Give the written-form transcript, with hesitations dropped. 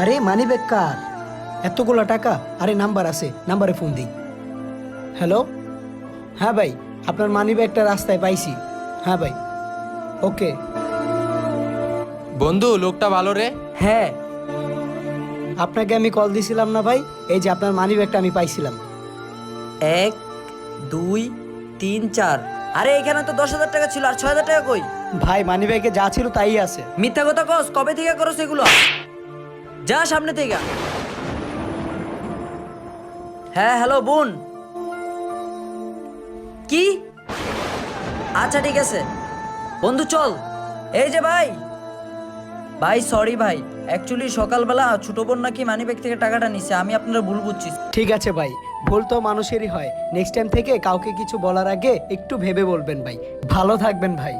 আরে money bag কার? এতগুলো টাকা? আরে নাম্বার আছে, নাম্বারে ফোন দিই। হ্যালো, হ্যাঁ ভাই, আপনার মানি ব্যাগটা রাস্তায় পাইছি। হ্যাঁ ভাই, ওকে। বন্ধু লোকটা ভালো রে। হ্যাঁ। আপনাকে আমি কল দিছিলাম না ভাই? এই যে আপনার মানি ব্যাগটা আমি পাইছিলাম। 1 2 3 4। আরে এখানে তো 10,000 টাকা ছিল, আর 6,000 টাকা কই? ভাই মানি ব্যাগে যা ছিল তাই আছে। মিথ্যা কথা কস, কবে থেকে করছ এগুলো? যা সামনে থেকে। হ্যাঁ হ্যালো বোন। কি? আচ্ছা ঠিক আছে বন্ধু, চল। এই যে ভাই, ভাই সরি ভাই, অ্যাকচুয়ালি সকালবেলা ছোট বোন নাকি মানিব্যাগ থেকে টাকাটা নিছে, আমি আপনারা ভুল বুঝছি। ঠিক আছে ভাই, ভুল তো মানুষেরই হয়। নেক্সট টাইম থেকে কাউকে কিছু বলার আগে একটু ভেবে বলবেন ভাই। ভালো থাকবেন ভাই।